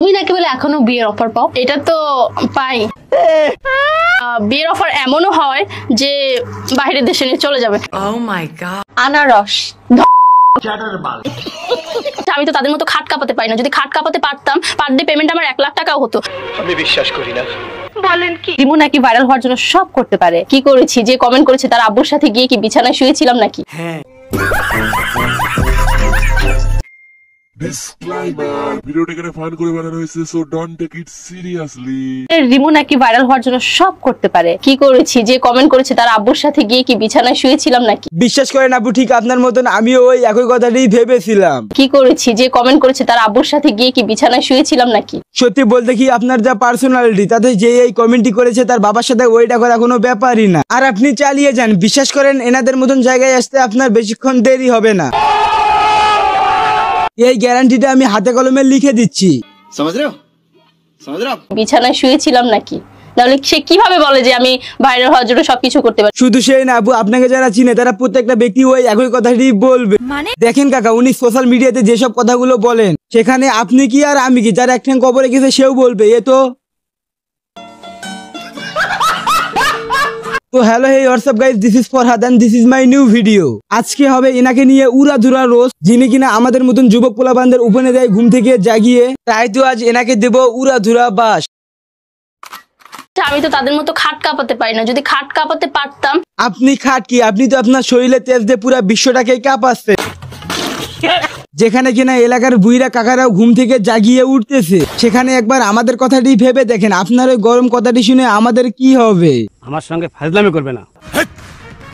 তুমি নাকি বলে এখনো বিয়ের অফার পাও? এটা তো পাই। বিয়ের অফার এমনও হয় যে বাইরের দেশে নিয়ে চলে যাবে। আনারস। আমি তো তাদের মতো খাট কাঁপাতে পারি না। যদি খাট কাঁপাতে পারতাম, পার ডে পেমেন্ট আমার 1 লাখ টাকাও হতো। আমি বিশ্বাস করি না। বলেন কি? রিমু নাকি ভাইরাল হওয়ার জন্য সব করতে পারে। কি করেছি? যে কমেন্ট করেছে তার আব্বুর সাথে গিয়ে কি বিছানায় শুয়েছিলাম নাকি? হ্যাঁ। ভিডিওটা এখানে ফান করে বানানো হয়েছে, so don't take it seriously. Rimu নাকি ভাইরাল হওয়ার জন্য সব করতে পারে। কি করেছি? যে কমেন্ট করেছে তার আব্বুর সাথে গিয়ে কি বিছানায় শুয়েছিলাম নাকি? বিশ্বাস করেন আপু, ঠিক আপনার মতন আমিও ওই একই কথাটাই ভেবেছিলাম। কি করেছি? যে কমেন্ট করেছে তার আব্বুর সাথে গিয়ে কি বিছানায় শুয়েছিলাম নাকি? সত্যি বলতে কি, আপনার যা পার্সোনালিটি, তাতে যে এই কমেন্টটি করেছে তার বাবার সাথে ওইটা করা কোনো ব্যাপারই না। আর আপনি চালিয়ে যান, বিশ্বাস করেন এনাদের মতন জায়গায় আসতে আপনার বেশিক্ষণ দেরি হবে না। এই গ্যারান্টিটা আমি হাতে কলমে লিখে দিচ্ছি। বিছানায় শুয়েছিলাম নাকি? তাহলে সে কিভাবে বলে যে আমি ভাইরাল হওয়ার জন্য সবকিছু করতে পারি? শুধু সেই না আপু, আপনাকে যারা চিনে তারা প্রত্যেকটা ব্যক্তি ওই একই কথাটি বলবে। দেখেন কাকা, উনি সোশ্যাল মিডিয়াতে যেসব কথাগুলো বলেন সেখানে আপনি কি আর আমি কি, যারা একখান কবরে গেছে সেও বলবে এ তো। তো hello, hey WhatsApp guys, this is Farhad and this is my new video. আজকে হবে এনাকে নিয়ে উড়াধুরা রোস্ট, যিনি কিনা আমাদের মতন যুবক পোলাপানদের উপনে দেয় ঘুম থেকে জাগিয়ে। তাই তো আজ এনাকে দেব উড়াধুরা বাস। আমি তো তাদের মতো খাট কাঁপাতে পারি না। যদি খাট কাঁপাতে পারতাম। আপনি খাট কি, আপনি তো আপনার শরীরে তেজ দিয়ে পুরো বিশ্বটাকে কাঁপাচ্ছে। যেখানে কিনা এলাকার বুইরা কাকারাও ঘুম থেকে জাগিয়ে উঠতেছে, সেখানে একবার আমাদের কথাটি ভেবে দেখেন, আপনার ওই গরম কথাটি শুনে আমাদের কি হবে? আমার সঙ্গে ফাজলামি করবে না।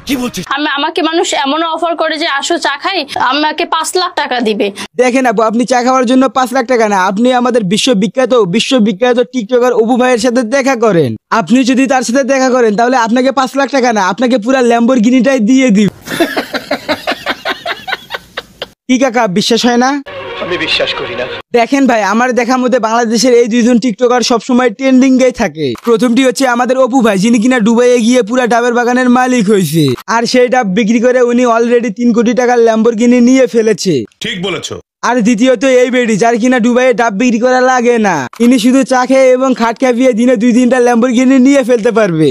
কি বলছিস? আমাকে মানুষ এমনও অফার করে যে আসো চা খাই, আমাকে 5 লাখ টাকা দিবে। দেখেন আপু, আপনি চা খাওয়ার জন্য 5 লাখ টাকা না, আপনি আমাদের বিশ্ববিখ্যাত টিকটকার অপু ভাইয়ের সাথে দেখা করেন। আপনি যদি তার সাথে দেখা করেন তাহলে আপনাকে 5 লাখ টাকা না, আপনাকে পুরো ল্যাম্বরগিনিটাই দিয়ে দিব। কি কাকা, বিশ্বাস হয় না? আমি বিশ্বাস করি না। দেখেন ভাই, আমার দেখা মতে বাংলাদেশের এই দুইজন টিকটকার সবসময় ট্রেন্ডিং গাই থাকে। প্রথমটি হচ্ছে আমাদের অপু ভাই, যিনি কিনা দুবাইয়ে গিয়ে পুরা ডাবের বাগানের মালিক হয়েছে, আর সেই ডাব বিক্রি করে উনি অলরেডি 3 কোটি টাকার ল্যাম্বরগিনি নিয়ে ফেলেছে। ঠিক বলেছো। আর দ্বিতীয়ত এই বেডি, যার কিনা দুবাইয়ে ডাব বিক্রি করা লাগে না, ইনি শুধু চা খেয়ে এবং খাট খাপিয়ে দিনে 2-3টা ল্যাম্বরগিনি নিয়ে ফেলতে পারবে।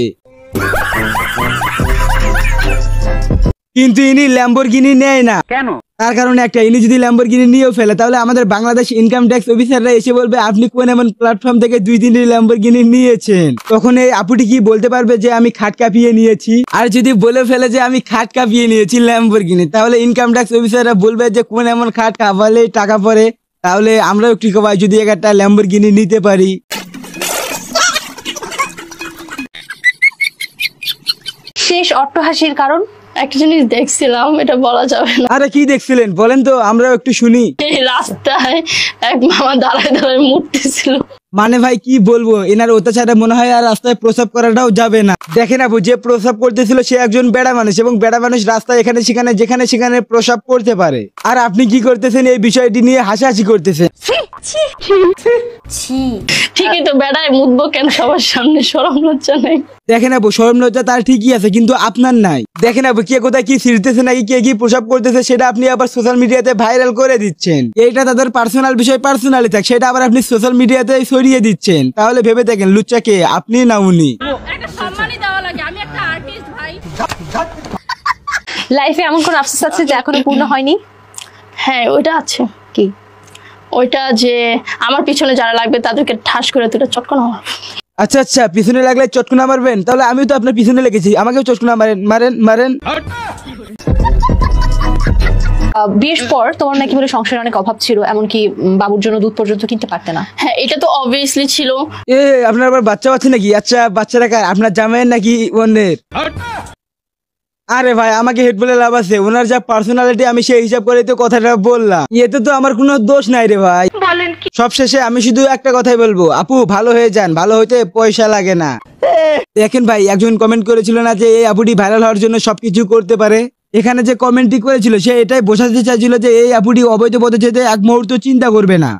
কিন্তু ইনি ল্যাম্বরগিনি নেয় না। কেন? তার কারণে একটা, ইনি যদি ল্যাম্বরগিনি নিয়েও ফেলে তাহলে আমাদের বাংলাদেশ ইনকাম ট্যাক্স অফিসাররা এসে বলবে আপনি কোন এমন প্ল্যাটফর্ম থেকে 2-3টি ল্যাম্বরগিনি নিয়েছেন। তখন এই আপুটি কি বলতে পারবে যে আমি খাট কাঁপিয়ে নিয়েছি? আর যদি বলে ফেলে যে আমি খাট কাঁপিয়ে নিয়েছি ল্যাম্বরগিনি, তাহলে ইনকাম ট্যাক্স অফিসাররা বলবে যে কোন এমন খাট কাঁপালে টাকা পড়ে, তাহলে আমরাও একটু কবাই যদি একটা ল্যাম্বরগিনি নিতে পারি। শেষ অট্টহাসির কারণ? একটা জিনিস দেখছিলাম, এটা বলা যাবে না। আরে কি দেখছিলেন বলেন তো, আমরাও একটু শুনি। এই রাস্তায় এক মামা দাঁড়ায় মরতেছিল। মানে ভাই কি বলবো, এনার অত্যাচারে মনে হয় আর রাস্তায় প্রসাব করাটাও যাবে না। দেখেন আপু, যে প্রসাব করতেছিল সে একজন বেড়া মানুষ, এবং বেড়া মানুষ রাস্তায় এখানে সেখানে যেখানে সেখানে প্রসাব করতে পারে। আর আপনি কি করতেছেন, এই বিষয়টি নিয়ে হাসাহাসি করতেছেন। ঠিকই তো, বেড়ায় মুতবো কেন সবার সামনে? শরম লজ্জা নেই? দেখেন আপু, শরম লজ্জা তার ঠিকই আছে, কিন্তু আপনার নাই। দেখেন আপু, কে কোথায় কি ছিড়তেছে নাকি কে কি প্রসাব করতেছে সেটা আপনি আবার সোশ্যাল মিডিয়াতে ভাইরাল করে দিচ্ছেন। এইটা তাদের পার্সোনাল বিষয়, পার্সোনালি থাক, সেটা আবার আপনি সোশ্যাল মিডিয়াতে ছড়িয়ে দিচ্ছেন। তাহলে ভেবে দেখেন, লুচ্চা কে, আপনি না উনি? একটা সম্মানই দেওয়া লাগে। আমি একটা আর্টিস্ট ভাই। লাইফে এমন কোন আফসোস আছে যে এখনো পূর্ণ হয়নি? হ্যাঁ, ওইটা আছে। কি? ওইটা যে আমার পিছনে যারা লাগবে তাদেরকে ঠাস করে দুটো চটকনা। আচ্ছা আচ্ছা, পিছনে লাগলে চটকনা মারবেন? তাহলে আমিও তো আপনার পিছনে লেগেছি, আমাকেও চটকনা মারেন মারেন মারেন। বিয়ের পর তোমার নাকি বলে সংসারে অনেক অভাব ছিল, এমনকি বাবুর জন্য দুধ পর্যন্ত কিনতে পারতে না। হ্যাঁ, এটা তো অবভিয়াসলি ছিল। আপনার আবার বাচ্চা আছে নাকি? আচ্ছা, বাচ্চারা কার, আপনার জামাইয়ের নাকি অন্যের? আরে ভাই, আমাকে হেড বলে লাভ আছে? ওনার যা পার্সোনালিটি আমি সেই হিসাব করে তো কথাটা বললাম। এতে তো আমার কোনো দোষ নাই রে ভাই। বলেন কি? সবশেষে আমি শুধু একটা কথাই বলবো, আপু ভালো হয়ে যান, ভালো হইতে পয়সা লাগে না। দেখেন ভাই, একজন কমেন্ট করেছিল না যে এই আপুটি ভাইরাল হওয়ার জন্য সবকিছু করতে পারে? এখানে যে কমেন্টটি করেছিল সে এটাই বোঝাতে চাইছিল যে এই আপুটি অবৈধ পথে যেতে এক মুহূর্ত চিন্তা করবে না।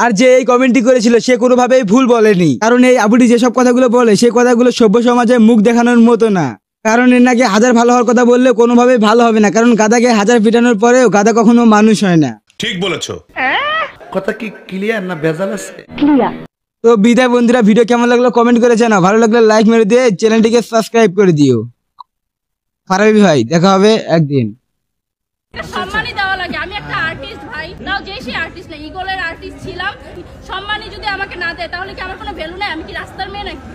আর যে এই কমেন্টটি করেছিল সে কোনোভাবেই ভুল বলেনি, কারণ এই আপুটি যেসব কথাগুলো বলে সেই কথাগুলো সভ্য সমাজে মুখ দেখানোর মতো না। কারণ এর নাকি হাজার ভালো হওয়ার কথা বললে কোনোভাবেই ভালো হবে না, কারণ গাধাকে হাজার পিটানোর পরেও গাধা কখনো মানুষ হয় না। ঠিক বলেছো। কথা কি ক্লিয়ার না ভেজাল আছে? তো বিদায় বন্ধুরা, ভিডিও কেমন লাগলো কমেন্ট করে জানাও, ভালো লাগলে লাইক মেরে দিয়ে চ্যানেলটিকে সাবস্ক্রাইব করে দিও। ফারাবি ভাই দেখা হবে একদিন। সম্মানই দেওয়া লাগে। আমি একটা আর্টিস্ট ভাই, তাও যে সেই আর্টিস্ট না, ইগলের আর্টিস্ট ছিলাম। সম্মানই যদি আমাকে না দেয় তাহলে কি আমার কোনো ভ্যালু নাই? আমি কি রাস্তার মেয়ে নাকি?